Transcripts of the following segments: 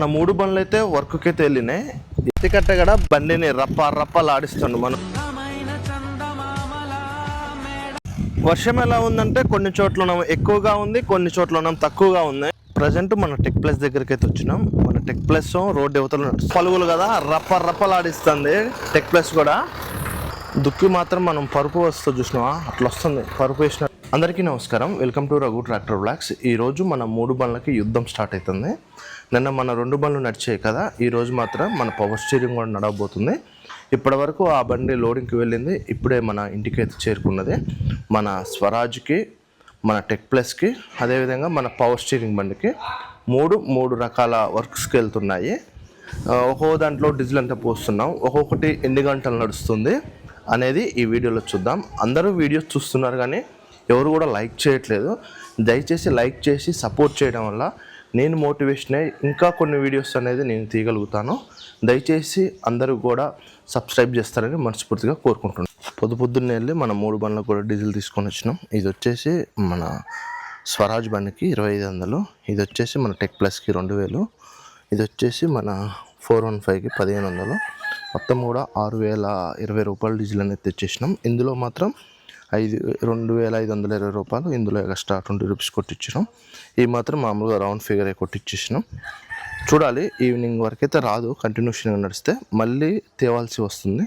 మన 3 బండ్లు అయితే వర్క్కి అయితే వెళ్ళినాయి. ఎత్తికట్ట కూడా బండిని రప్పలాడిస్తుండు. మనం వర్షం ఎలా ఉందంటే కొన్ని చోట్ల ఎక్కువగా ఉంది, కొన్ని చోట్ల తక్కువగా ఉంది. ప్రజెంట్ మన టెక్ ప్లస్ దగ్గరికి అయితే వచ్చినాం. మన టెక్ ప్లస్ రోడ్ యువతలు పలుగులు కదా రప్పలాడిస్తుంది. టెక్ ప్లస్ కూడా దుక్కి మాత్రం మనం పరుపు వస్తూ చూసినావా అట్లా వస్తుంది పరుపు వేసిన. అందరికీ నమస్కారం, welcome to Raghu tractor blogs. ఈరోజు మన 3 బండ్లకి యుద్ధం స్టార్ట్ అవుతుంది. నిన్న మన 2 బండ్లు నడిచాయి కదా, ఈరోజు మాత్రం మన పవర్ స్టీరింగ్ కూడా నడవబోతుంది. ఇప్పటి వరకు ఆ బండి లోడింగ్కి వెళ్ళింది, ఇప్పుడే మన ఇంటికి అయితే చేరుకున్నది. మన స్వరాజ్కి, మన టెక్ ప్లస్కి, అదేవిధంగా మన పవర్ స్టీరింగ్ బండికి మూడు రకాల వర్క్స్కి వెళ్తున్నాయి. ఒక్కో దాంట్లో డీజిల్ అంతా పోస్తున్నాం, ఒక్కొక్కటి ఎన్ని గంటలు నడుస్తుంది అనేది ఈ వీడియోలో చూద్దాం. అందరూ వీడియోస్ చూస్తున్నారు కానీ ఎవరు కూడా లైక్ చేయట్లేదు. దయచేసి లైక్ చేసి సపోర్ట్ చేయడం వల్ల నేను మోటివేషన్ అయ్యి ఇంకా కొన్ని వీడియోస్ అనేది నేను తీయగలుగుతాను. దయచేసి అందరూ కూడా సబ్స్క్రైబ్ చేస్తారని మనస్ఫూర్తిగా కోరుకుంటున్నాను. పొద్దున్నే వెళ్ళి మన 3 బండ్లకు కూడా డీజిల్ తీసుకొని వచ్చినాం. ఇది వచ్చేసి మన స్వరాజ్ బండికి 2500, ఇది వచ్చేసి మన టెక్ ప్లస్కి 2000, ఇది వచ్చేసి మన 415కి 1500. మొత్తం కూడా 6020 రూపాయలు డీజిల్ అనేది తెచ్చేసినాం. ఇందులో మాత్రం 2520 రూపాయలు ఇందులో ఎక్స్ట్రా 20 రూపీస్ కొట్టించినాం. ఈ మాత్రం మామూలుగా రౌండ్ ఫిగరే కొట్టించేసినాం. చూడాలి, ఈవినింగ్ వరకు అయితే రాదు, కంటిన్యూషన్గా నడిస్తే మళ్ళీ తేవాల్సి వస్తుంది.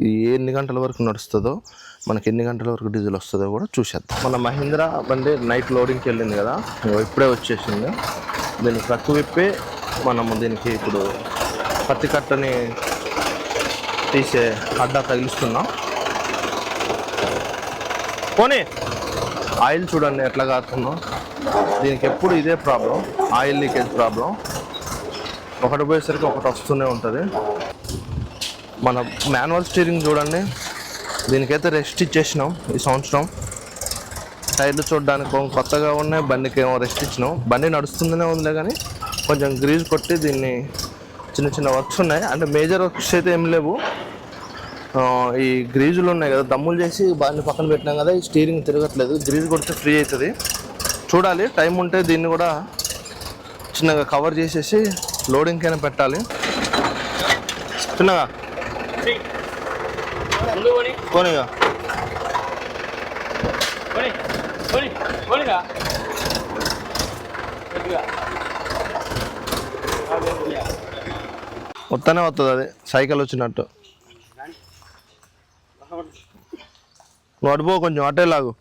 ఇది ఎన్ని గంటల వరకు నడుస్తుందో, మనకి ఎన్ని గంటల వరకు డీజిల్ వస్తుందో కూడా చూసేద్దాం. మన మహీంద్రా బండి నైట్ లోడింగ్కి వెళ్ళింది కదా, ఇప్పుడే వచ్చేసింది. దీన్ని ట్రక్ విప్పి మనము దీనికి ఇప్పుడు పత్తి కట్టని తీసే అడ్డా తగిలిస్తున్నాం. పోనీ ఆయిల్ చూడండి ఎట్లా కారుతుందో. దీనికి ఎప్పుడు ఇదే ప్రాబ్లం, ఆయిల్ లీకేజ్ ప్రాబ్లం. ఒకటి పోయేసరికి ఒకటి వస్తూనే ఉంటుంది. మన మాన్యువల్ స్టీరింగ్ చూడండి, దీనికైతే రెస్ట్ ఇచ్చేసినాం ఈ సంవత్సరం. టైర్లు చూడడానికి కొత్తగా ఉన్నాయి, బండికి ఏమో రెస్ట్ ఇచ్చినాం. బండి నడుస్తుందనే ఉందిలే కానీ కొంచెం గ్రీజ్ కొట్టి దీన్ని చిన్న వర్క్స్ ఉన్నాయి. అంటే మేజర్ వర్క్స్ అయితే ఏం లేవు. ఈ గ్రీజులు ఉన్నాయి కదా, దమ్ములు చేసి బాగా పక్కన పెట్టినాం కదా, ఈ స్టీరింగ్ తిరగట్లేదు. గ్రీజ్ కొడితే ఫ్రీ అవుతుంది. చూడాలి, టైం ఉంటే దీన్ని కూడా చిన్నగా కవర్ చేసేసి లోడింగ్కైనా పెట్టాలి. చిన్నగా పోనీగా మొత్తనే వస్తుంది, అది సైకిల్ వచ్చినట్టు. నువ్వు అడిపో, కొంచెం అటే లాగు.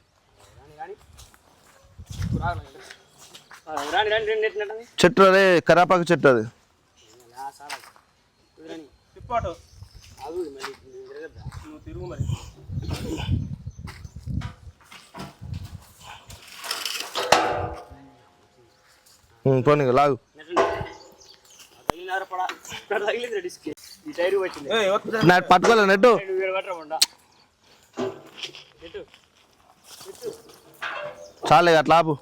చెట్టు అదే కరాపాకు చెట్టు, అది పోనీ లాగు. పట్టుకోలే నెట్టు. చాలే అట్లా ఆపు.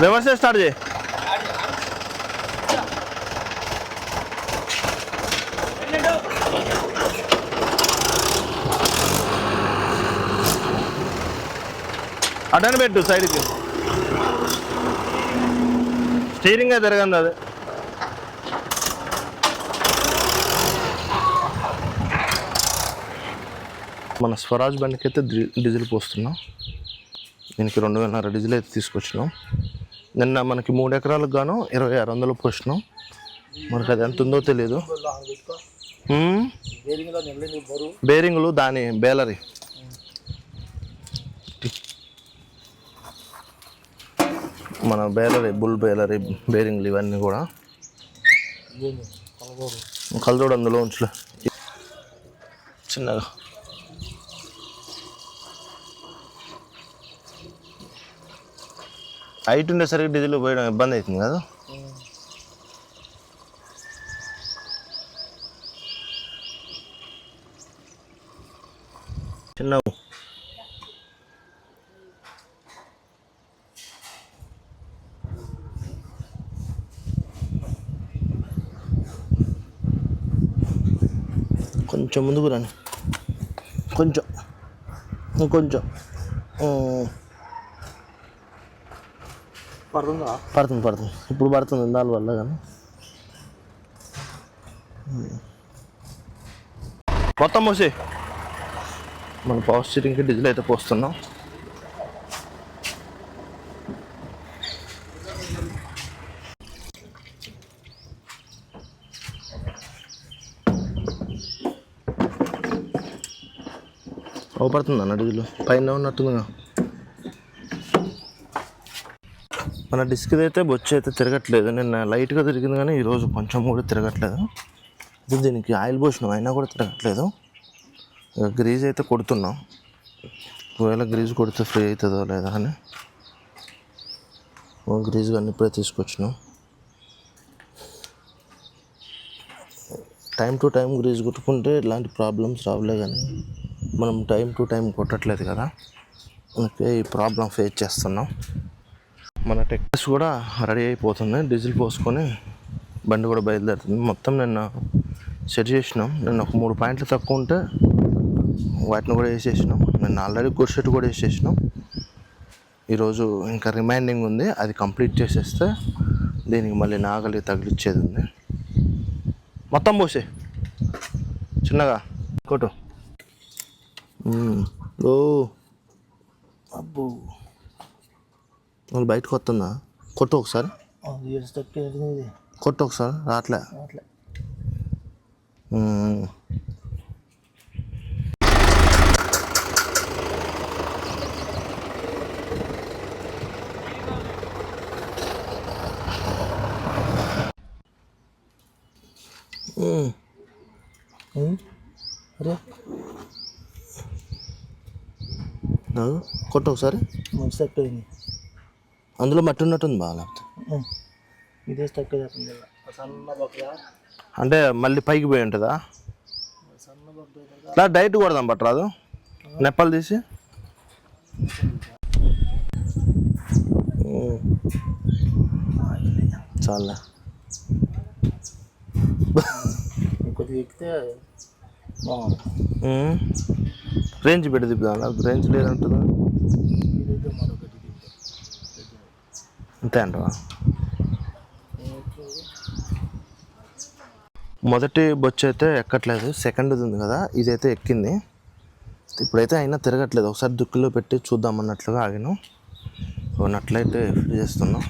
రివర్స్ స్టార్ట్ చేయి. అటని పెట్టు సైడ్కి, స్టీరింగ్ తిరగండి అది. మన స్వరాజ్ బండికి అయితే డీజిల్ పోస్తున్నాం. దీనికి 2000 డీజిల్ అయితే తీసుకొచ్చినాం. నిన్న మనకి 3 ఎకరాలకు గాను 2600 పోసినాం. మనకు అది ఎంత ఉందో తెలియదు. బేరింగ్లు దాని బేలరీ, మన బేలరీ బుల్ బేలరీ బేరింగ్లు ఇవన్నీ కూడా కలదోడు అందులో ఉంచలే. చిన్నగా హైట్ ఉండేసరికి డీజిల్ పోయడం ఇబ్బంది అవుతుంది కదా. చిన్న కొంచెం ముందుకు రాని, కొంచెం ఇంకొంచెం పడుతుంది ఇప్పుడు పడుతుంది దాని వల్ల కానీ మొత్తం పోసి మన పవర్ స్టీరింగ్కి డీజిల్ అయితే పోస్తున్నాం. పడుతుంది అన్న డీజిల్ పైన ఉన్నట్టుందిగా. మన డిస్క్ అయితే బొచ్చు అయితే తిరగట్లేదు. నిన్న లైట్గా తిరిగింది కానీ ఈరోజు కొంచెం కూడా తిరగట్లేదు. దీనికి ఆయిల్ పోసినాం అయినా కూడా తిరగట్లేదు. గ్రీజ్ అయితే కొడుతున్నాం. ఒకవేళ గ్రీజ్ కొడితే ఫ్రీ అవుతుందో లేదా అని గ్రీజ్ కానీ ఇప్పుడే తీసుకొచ్చినాం. టైం టు టైం గ్రీజ్ కొట్టుకుంటే ఇలాంటి ప్రాబ్లమ్స్ రావలే, కానీ మనం టైం టు టైం కొట్టట్లేదు కదా, అందుకే ఈ ప్రాబ్లం ఫేస్ చేస్తున్నాం. మన టెక్నస్ కూడా రెడీ అయిపోతుంది. డీజిల్ పోసుకొని బండి కూడా బయలుదేరుతుంది. మొత్తం నిన్న సెట్ చేసినాం. నిన్న ఒక 3 పాయింట్లు తక్కువ ఉంటే వాటిని కూడా వేసేసినాం. నిన్న ఆల్రెడీ గుడ్ కూడా వేసేసినాం. ఈరోజు ఇంకా రిమైండింగ్ ఉంది, అది కంప్లీట్ చేసేస్తే దీనికి మళ్ళీ నాగలి తగిలిచ్చేది ఉంది. మొత్తం పోసే చిన్నగా కొట్టు. ఓ అబ్బో వాళ్ళు బయటకు వస్తుందా? కొట్టు ఒకసారి, కొట్టు ఒకసారి. రాట్లే అరే కొట్టు ఒకసారి. స్టక్ అయింది, అందులో మట్టి ఉన్నట్టుంది బాగా. ఇదే స్టక్ అవుతుంది. సన్న బొక్క అంటే మళ్ళీ పైకి పోయి ఉంటుందా? సన్న బొక్క ఇలా డైట్ కొడదాం పట్టరాదు, నెప్పలు తీసి. చాలా కొద్దిగా ఎక్కితే రేంజ్ పెట్టి తిప్పుదా? రేంజ్ లేదంటుందా? అంతే అంటవా? మొదటి బొచ్చు అయితే ఎక్కట్లేదు, సెకండ్ది ఉంది కదా ఇదైతే ఎక్కింది. ఇప్పుడైతే అయినా తిరగట్లేదు. ఒకసారి దుక్కులో పెట్టి చూద్దామన్నట్లుగా ఆగినాం. నట్లయితే ఫిట్ చేస్తున్నాం.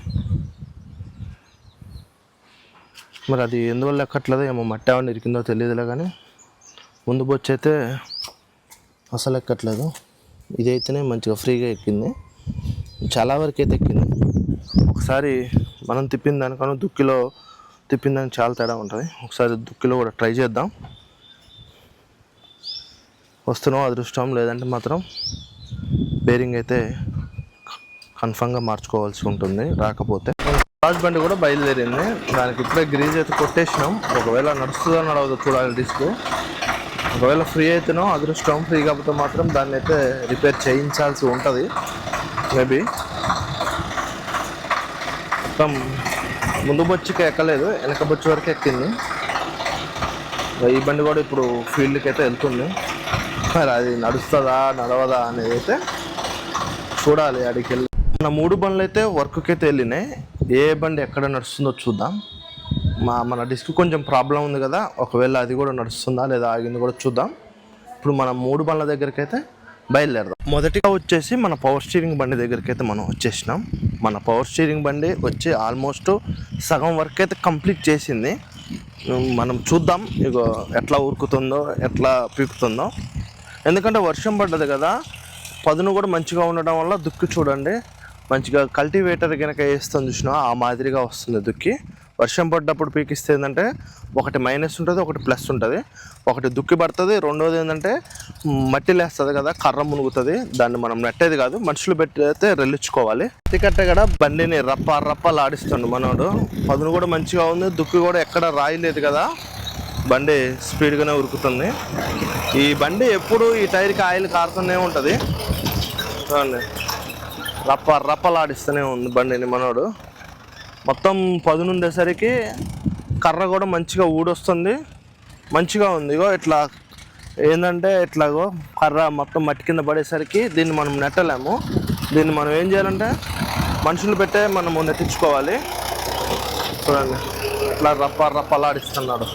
మరి అది ఎందువల్ల ఎక్కట్లేదో ఏమో, మట్టి ఏమన్నా ఇరికిందో తెలియదులే, కానీ ముందు బొచ్చు అయితే అసలు ఎక్కట్లేదు. ఇదైతేనే మంచిగా ఫ్రీగా ఎక్కింది, చాలా వరకు అయితే ఎక్కింది. ఒకసారి మనం తిప్పిన దానికన్నా దుక్కిలో తిప్పిన దానికి చాలా తేడా ఉంటుంది. ఒకసారి దుక్కిలో కూడా ట్రై చేద్దాం. వస్తున్నాం అదృష్టం, లేదంటే మాత్రం బేరింగ్ అయితే కన్ఫామ్గా మార్చుకోవాల్సి ఉంటుంది. రాకపోతే రాజ్ బండి కూడా బయలుదేరింది. దానికి ఇప్పుడే గ్రీజ్ అయితే కొట్టేసినాం. ఒకవేళ నడుస్తుందో నడవదో చూడాలి డిస్క్. ఒకవేళ ఫ్రీ అయితేనో అదృష్టం, ఫ్రీ కాకపోతే మాత్రం దాన్ని అయితే రిపేర్ చేయించాల్సి ఉంటుంది మేబీ. మొత్తం ముందు బొచ్చుకి ఎక్కలేదు, వెనక బొచ్చు వరకు ఎక్కింది. ఈ బండి కూడా ఇప్పుడు ఫీల్డ్కి అయితే వెళ్తుంది. మరి అది నడుస్తుందా నడవదా అనేది అయితే చూడాలి. అడిగి వెళ్ళి మన 3 బండ్లు అయితే వర్క్కి అయితే వెళ్ళినాయి. ఏ బండి ఎక్కడ నడుస్తుందో చూద్దాం. మన డిస్క్ కొంచెం ప్రాబ్లం ఉంది కదా, ఒకవేళ అది కూడా నడుస్తుందా లేదా ఆగింది కూడా చూద్దాం. ఇప్పుడు మనం 3 బండ్ల దగ్గరికి అయితే బయలుదేరదాం. మొదటిగా వచ్చేసి మన పవర్ స్టీరింగ్ బండి దగ్గరికి అయితే మనం వచ్చేసినాం. మన పవర్ స్టీరింగ్ బండి వచ్చి ఆల్మోస్ట్ సగం వర్క్ అయితే కంప్లీట్ చేసింది. మనం చూద్దాం ఇగో ఎట్లా ఉరుకుతుందో, ఎట్లా పీకుతుందో. ఎందుకంటే వర్షం పడ్డది కదా, పదును కూడా మంచిగా ఉండడం వల్ల దుక్కి చూడండి మంచిగా కల్టివేటర్ కనుక వేస్తుంది చూసినా ఆ మాదిరిగా వస్తుంది దుక్కి. వర్షం పడ్డప్పుడు పీకిస్తే ఏంటంటే ఒకటి మైనస్ ఉంటుంది, ఒకటి ప్లస్ ఉంటుంది. ఒకటి దుక్కి పడుతుంది, రెండోది ఏంటంటే మట్టి లేస్తుంది కదా, కర్ర మునుగుతుంది. దాన్ని మనం నెట్టేది కాదు, మనుషులు పెట్టి అయితే రెల్లించుకోవాలి. కట్టే కూడా బండిని రప్పలు ఆడిస్తుండు మనోడు. పదును కూడా మంచిగా ఉంది, దుక్కి కూడా ఎక్కడ రాయలేదు కదా, బండి స్పీడ్గానే ఉరుకుతుంది. ఈ బండి ఎప్పుడు ఈ టైర్కి ఆయిల్ కారుతూనే ఉంటుంది చూడండి, రప్పలు ఆడిస్తూనే ఉంది బండిని మనోడు. మొత్తం పదును ఉండేసరికి కర్ర కూడా మంచిగా ఊడొస్తుంది, మంచిగా ఉంది. ఇగో ఇట్లా ఏంటంటే ఇట్లాగో కర్ర మొత్తం మట్టి కింద పడేసరికి దీన్ని మనం నెట్టలేము. దీన్ని మనం ఏం చేయాలంటే మనుషులు పెట్టే మనము నెట్టించుకోవాలి. చూడండి ఇట్లా రప్పలాడిస్తున్నాడు.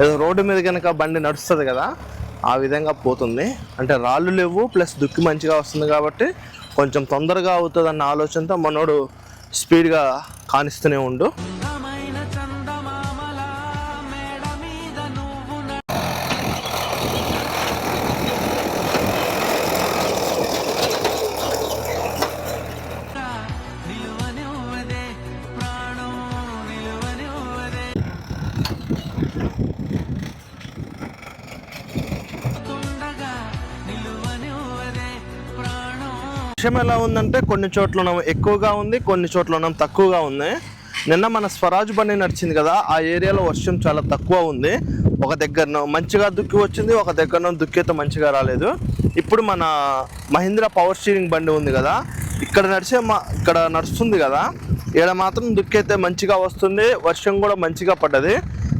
ఏదో రోడ్డు మీద కనుక బండి నడుస్తుంది కదా, ఆ విధంగా పోతుంది. అంటే రాళ్ళు లేవు, ప్లస్ దుక్కి మంచిగా వస్తుంది కాబట్టి కొంచెం తొందరగా అవుతుంది అన్న ఆలోచనతో మనోడు స్పీడ్గా కానిస్తూనే ఉండు. వర్షం ఎలా ఉందంటే కొన్ని చోట్ల ఎక్కువగా ఉంది, కొన్ని చోట్ల తక్కువగా ఉంది. నిన్న మన స్వరాజ్ బండి నడిచింది కదా, ఆ ఏరియాలో వర్షం చాలా తక్కువ ఉంది. ఒక దగ్గర మంచిగా దుక్కి వచ్చింది, ఒక దగ్గర దుక్కి అయితే మంచిగా రాలేదు. ఇప్పుడు మన మహీంద్రా పవర్ స్టీరింగ్ బండి ఉంది కదా, ఇక్కడ నడుస్తుంది కదా, ఇక్కడ మాత్రం దుక్కి అయితే మంచిగా వస్తుంది. వర్షం కూడా మంచిగా పడ్డది.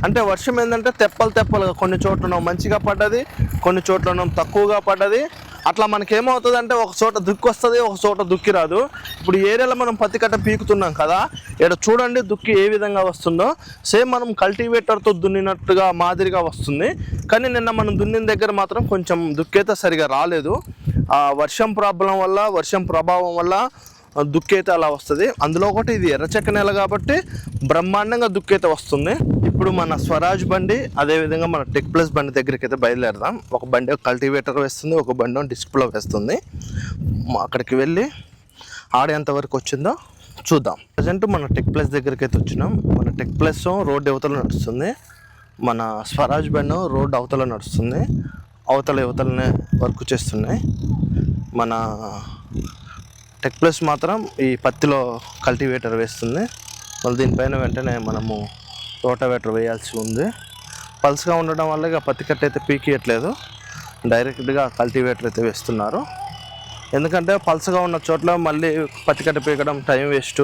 అంటే వర్షం ఏంటంటే తెప్పలుగా కొన్ని చోట్ల మంచిగా పడ్డది, కొన్ని చోట్ల తక్కువగా పడ్డది. అట్లా మనకేమవుతుంది అంటే ఒక చోట దుక్కి వస్తుంది, ఒక చోట దుక్కి రాదు. ఇప్పుడు ఏరియాలో మనం పత్తి కట్ట పీకుతున్నాం కదా, ఇక్కడ చూడండి దుక్కి ఏ విధంగా వస్తుందో. సేమ్ మనం కల్టివేటర్తో దున్నినట్టుగా మాదిరిగా వస్తుంది. కానీ నిన్న మనం దున్నిన దగ్గర మాత్రం కొంచెం దుక్కి అయితే సరిగా రాలేదు. వర్షం ప్రాబ్లం వల్ల, వర్షం ప్రభావం వల్ల దుక్కి అయితే అలా వస్తుంది. అందులో ఒకటి ఇది ఎర్రచెక్క నేల కాబట్టి బ్రహ్మాండంగా దుక్కి అయితే వస్తుంది. ఇప్పుడు మన స్వరాజ్ బండి, అదేవిధంగా మన టెక్ ప్లస్ బండి దగ్గరికి అయితే బయలుదేరదాం. ఒక బండి కల్టివేటర్ వేస్తుంది, ఒక బండి డిస్ప్లో వేస్తుంది. అక్కడికి వెళ్ళి ఆడేంత వరకు వచ్చిందో చూద్దాం. ప్రజెంట్ మన టెక్ ప్లస్ దగ్గరికి అయితే వచ్చినాం. మన టెక్ ప్లస్ రోడ్ అవతల నడుస్తుంది, మన స్వరాజ్ బండి రోడ్ అవతల నడుస్తుంది. అవతలనే వర్క్ చేస్తున్నాయి. మన టెక్ ప్లస్ మాత్రం ఈ పత్తిలో కల్టివేటర్ వేస్తుంది. మళ్ళీ దీనిపైన వెంటనే మనము రోటావేటర్ వేయాల్సి ఉంది. పల్స్గా ఉండడం వల్ల ఇక పత్తి కట్ట అయితే పీకియట్లేదు, డైరెక్ట్గా కల్టివేటర్ అయితే వేస్తున్నారు. ఎందుకంటే పల్స్గా ఉన్న చోట్ల మళ్ళీ పత్తి కట్ట పీకడం టైం వేస్ట్.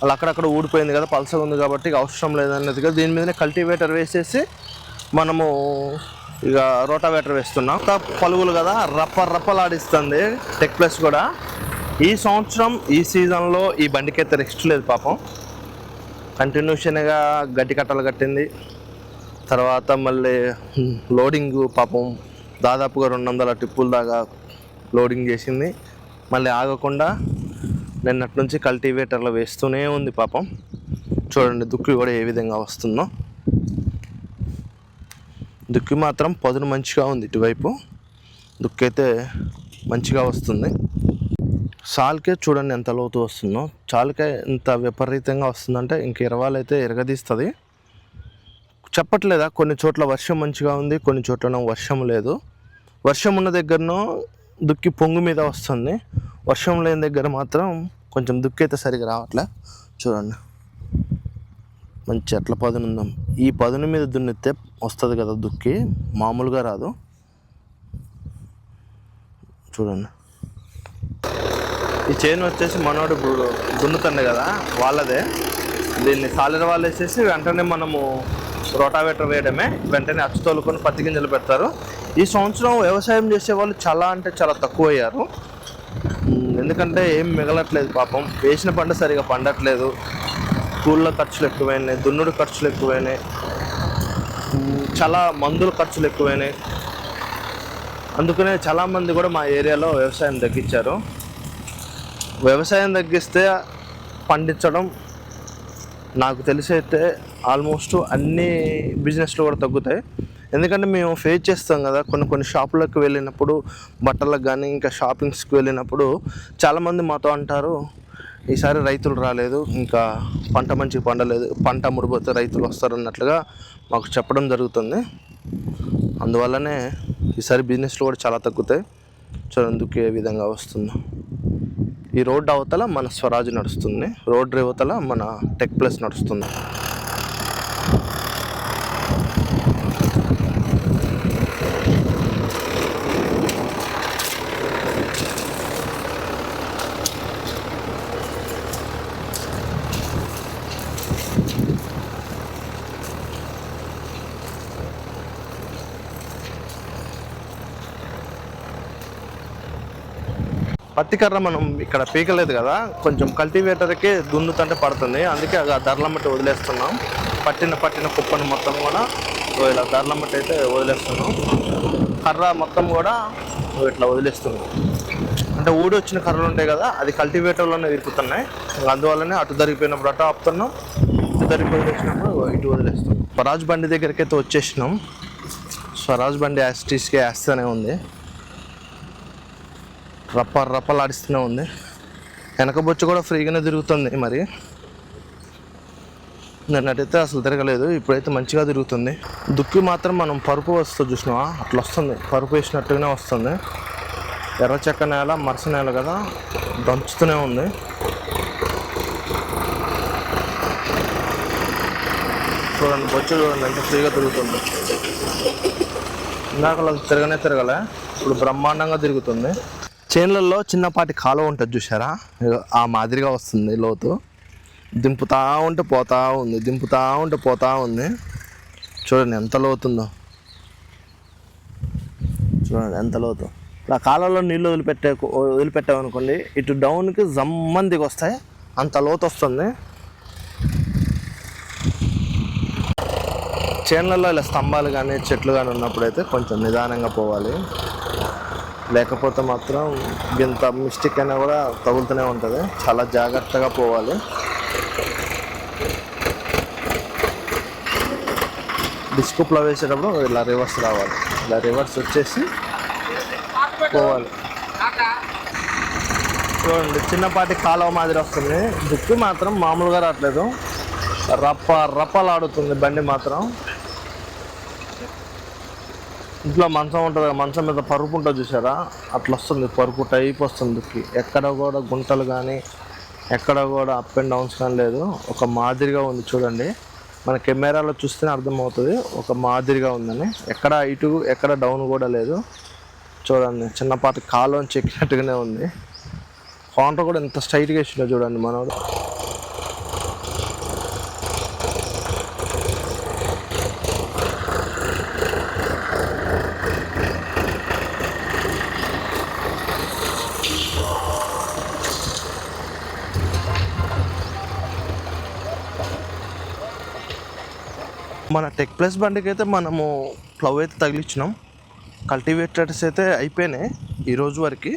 అలా అక్కడక్కడ ఊడిపోయింది కదా, పల్స్గా ఉంది కాబట్టి అవసరం లేదన్నదిగా దీని మీదనే కల్టివేటర్ వేసేసి మనము ఇక రోటావేటర్ వేస్తున్నాం. పలుగులు కదా, రప్పలాడిస్తుంది టెక్ ప్లస్ కూడా. ఈ సంవత్సరం ఈ సీజన్లో ఈ బండికి అయితే రెస్ట్ లేదు పాపం. కంటిన్యూషన్గా గడ్డి కట్టలు కట్టింది. తర్వాత మళ్ళీ లోడింగ్ పాపం దాదాపుగా 200 టిప్పుల దాకా లోడింగ్ చేసింది. మళ్ళీ ఆగకుండా నిన్నటి నుంచి కల్టివేటర్లో వేస్తూనే ఉంది పాపం. చూడండి దుక్కి కూడా ఏ విధంగా వస్తుందో. దుక్కి మాత్రం పదును మంచిగా ఉంది. ఇటువైపు దుక్కి అయితే మంచిగా వస్తుంది. చాలుకే చూడండి ఎంత లోతు వస్తుందో. చాలుకే ఎంత విపరీతంగా వస్తుందంటే ఇంక ఇరవాలు అయితే ఎరగదీస్తుంది. చెప్పట్లేదా, కొన్ని చోట్ల వర్షం మంచిగా ఉంది, కొన్ని చోట్ల వర్షం లేదు. వర్షం ఉన్న దగ్గరనో దుక్కి పొంగు మీద వస్తుంది, వర్షం లేని దగ్గర మాత్రం కొంచెం దుక్కి అయితే సరిగా రావట్లే. చూడండి మంచి అట్ల పదును ఉందాం. ఈ పదును మీద దున్నితే వస్తుంది కదా దుక్కి, మామూలుగా రాదు. చూడండి ఈ చైన్ వచ్చేసి మనోడు దున్నుతండి కదా వాళ్ళదే. దీన్ని సాలిన వాళ్ళు వేసేసి వెంటనే మనము రోటావేటర్ వేయడమే, వెంటనే అచ్చు తోలుకొని పత్తి గింజలు పెడతారు. ఈ సంవత్సరం వ్యవసాయం చేసే వాళ్ళు చాలా అంటే చాలా తక్కువ అయ్యారు. ఎందుకంటే ఏం మిగలట్లేదు పాపం. వేసిన పంట సరిగా పండట్లేదు, కూళ్ళ ఖర్చులు ఎక్కువైనాయి, దున్నుడు ఖర్చులు ఎక్కువైనాయి, చాలా మందుల ఖర్చులు ఎక్కువైనాయి. అందుకనే చాలామంది కూడా మా ఏరియాలో వ్యవసాయం తగ్గించారు. వ్యవసాయం తగ్గిస్తే పండించడం నాకు తెలిసి అయితే ఆల్మోస్ట్ అన్ని బిజినెస్లు కూడా తగ్గుతాయి. ఎందుకంటే మేము ఫేస్ చేస్తాం కదా, కొన్ని షాపులకు వెళ్ళినప్పుడు, బట్టలకు కానీ ఇంకా షాపింగ్స్కి వెళ్ళినప్పుడు చాలామంది మాతో అంటారు, ఈసారి రైతులు రాలేదు, ఇంకా పంట మంచిగా పండలేదు, పంట ముడిపోతే రైతులు వస్తారు అన్నట్లుగా మాకు చెప్పడం జరుగుతుంది. అందువల్లనే ఈసారి బిజినెస్లు కూడా చాలా తగ్గుతాయి. చూడందుకు ఏ విధంగా వస్తుందో. ఈ రోడ్ అవతల మన స్వరాజ్ నడుస్తుంది, రోడ్ అవతల మన టెక్ ప్లస్ నడుస్తుంది. పత్తి కర్ర మనం ఇక్కడ పీకలేదు కదా, కొంచెం కల్టివేటర్కి దున్నుతుంటే పడుతుంది, అందుకే ఆ దర్లమ్మటి వదిలేస్తున్నాం. పట్టిన కుప్పని మొత్తం కూడా ఇలా దర్లమ్మటి అయితే వదిలేస్తున్నాం. కర్ర మొత్తం కూడా ఇట్లా వదిలేస్తున్నాం. అంటే ఊడి వచ్చిన కర్రలు ఉంటాయి కదా, అది కల్టివేటర్లోనే ఇరుకుతున్నాయి. అందువల్లనే అటు జరిగిపోయినప్పుడు అటు ఆపుతున్నాం, ఇటు జరిగిపోయి వచ్చినప్పుడు ఇటు వదిలేస్తున్నాం. స్వరాజ్ బండి దగ్గరికి అయితే వచ్చేసినాం. స్వరాజ్ బండి యాస్టీస్కి వేస్తూనే ఉంది, రప్పలాడిస్తూనే ఉంది. వెనక బొచ్చు కూడా ఫ్రీగానే తిరుగుతుంది. మరి నిన్నటైతే అసలు తిరగలేదు, ఇప్పుడైతే మంచిగా తిరుగుతుంది. దుక్కి మాత్రం మనం పరుపు వస్తుంది చూసినావా, అట్లా వస్తుంది, పరుపు వేసినట్టుగానే వస్తుంది. ఎర్ర చెక్క నేల, మరస నేల కదా, దంచుతూనే ఉంది. చూడండి బొచ్చు చూడండి ఎంత ఫ్రీగా తిరుగుతుంది. ఇందాక తిరగలే, ఇప్పుడు బ్రహ్మాండంగా తిరుగుతుంది. చేన్లలో చిన్నపాటి కాలువ ఉంటుంది చూసారా, ఆ మాదిరిగా వస్తుంది లోతు. దింపుతా ఉంటే పోతా ఉంది. చూడండి ఎంత లోతుందో, చూడండి ఎంత లోతు. ఇప్పుడు ఆ కాలంలో నీళ్ళు వదిలిపెట్టామనుకోండి, ఇటు డౌన్కి జమ్మందికి వస్తాయి, అంత లోతు వస్తుంది. చేన్లలో ఇలా స్తంభాలు కానీ చెట్లు కానీ ఉన్నప్పుడైతే కొంచెం నిదానంగా పోవాలి, లేకపోతే మాత్రం ఇంత మిస్టేక్ అయినా కూడా తగులుతూనే ఉంటుంది. చాలా జాగ్రత్తగా పోవాలి. డిస్కోప్లో వేసేటప్పుడు ఇలా రివర్స్ రావాలి, ఇలా రివర్స్ వచ్చేసి పోవాలి. చూడండి చిన్నపాటి కాలువ మాదిరి వస్తుంది. దుక్కి మాత్రం మామూలుగా రావట్లేదు, రప్పలాడుతుంది బండి మాత్రం. ఇంట్లో మంచం ఉంటుంది, మంచం మీద పరుపు ఉంటుంది చూసారా, అట్లా వస్తుంది, పరుపు టైప్ వస్తుంది దుక్కి. ఎక్కడ కూడా గుంటలు కానీ ఎక్కడ కూడా అప్ అండ్ డౌన్స్ కానీ లేదు, ఒక మాదిరిగా ఉంది. చూడండి మన కెమెరాలో చూస్తేనే అర్థమవుతుంది ఒక మాదిరిగా ఉందని. ఎక్కడ ఇటు ఎక్కడ డౌన్ కూడా లేదు. చూడండి చిన్నపాటి కాలువ చెక్కినట్టుగానే ఉంది. కౌంటర్ కూడా ఎంత స్ట్రైట్గా వేసిందో చూడండి మనోడు. మన టెక్ ప్లస్ బండికి అయితే మనము ప్లవ్ అయితే తగిలించినాం. కల్టివేటర్స్ అయితే అయిపోయినాయి ఈరోజు వరకు.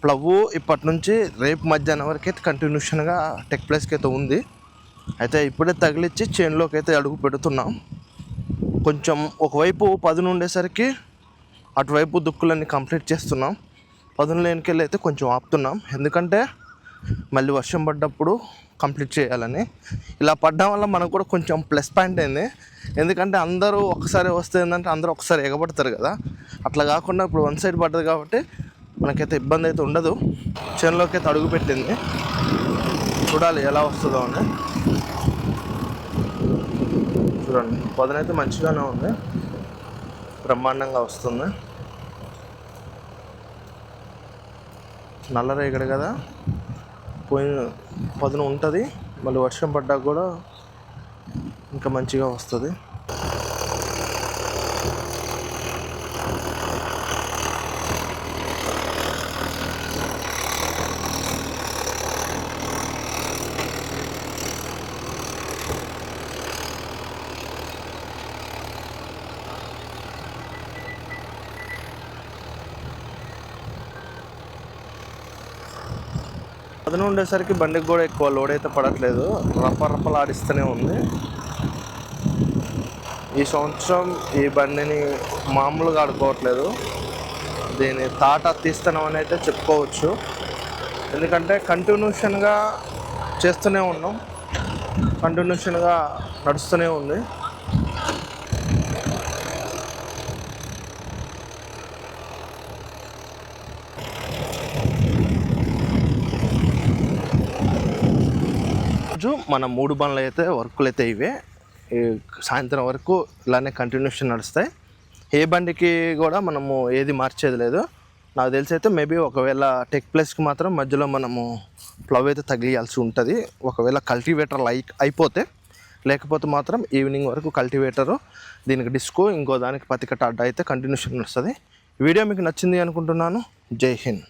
ప్లవ్ ఇప్పటి నుంచి రేపు మధ్యాహ్నం వరకు అయితే కంటిన్యూషన్గా టెక్ ప్లస్కి అయితే ఉంది. అయితే ఇప్పుడే తగిలించి చేనులోకి అయితే అడుగు పెడుతున్నాం. కొంచెం ఒకవైపు పదును ఉండేసరికి అటువైపు దుక్కులన్నీ కంప్లీట్ చేస్తున్నాం. పదును లేనికెళ్ళి అయితే కొంచెం ఆపుతున్నాం, ఎందుకంటే మళ్ళీ వర్షం పడ్డప్పుడు కంప్లీట్ చేయాలని. ఇలా పడడం వల్ల మనకు కూడా కొంచెం ప్లస్ పాయింట్ అయింది, ఎందుకంటే అందరూ ఒకసారి వస్తే ఏంటంటే అందరూ ఒకసారి ఎగబడతారు కదా, అట్లా కాకుండా ఇప్పుడు వన్ సైడ్ పడ్డది కాబట్టి మనకైతే ఇబ్బంది అయితే ఉండదు. చేనులోకి అయితే అడుగు పెట్టింది, చూడాలి ఎలా వస్తుందో అని. చూడండి పొదనైతే మంచిగానే ఉంది, బ్రహ్మాండంగా వస్తుంది. నల్లరేగడి కదా, పోయిన పదును ఉంటుంది, మళ్ళీ వర్షం పడ్డాక కూడా ఇంకా మంచిగా వస్తుంది. పదును ఉండేసరికి బండికి కూడా ఎక్కువ లోడ్ అయితే పడట్లేదు, రప్పలాడిస్తూనే ఉంది. ఈ సంవత్సరం ఈ బండిని మామూలుగా ఆడుకోవట్లేదు, దీన్ని తాట తీస్తున్నామని అయితే చెప్పుకోవచ్చు. ఎందుకంటే కంటిన్యూషన్గా చేస్తూనే ఉన్నాం, కంటిన్యూషన్గా నడుస్తూనే ఉంది. మన 3 బండ్లు అయితే వర్కులు అయితే ఇవే, సాయంత్రం వరకు ఇలానే కంటిన్యూషన్ నడుస్తాయి. ఏ బండికి కూడా మనము ఏది మార్చేది లేదు. నాకు తెలిసి అయితే మేబీ ఒకవేళ టెక్ ప్లస్కి మాత్రం మధ్యలో మనము ప్లవ్ అయితే తగిలియాల్సి ఉంటుంది, ఒకవేళ కల్టివేటర్ అయిపోతే. లేకపోతే మాత్రం ఈవినింగ్ వరకు కల్టివేటరు, దీనికి డిస్కో, ఇంకో దానికి పతికట్ట అడ్డ అయితే కంటిన్యూషన్ నడుస్తుంది. వీడియో మీకు నచ్చింది అనుకుంటున్నాను. జై హింద్.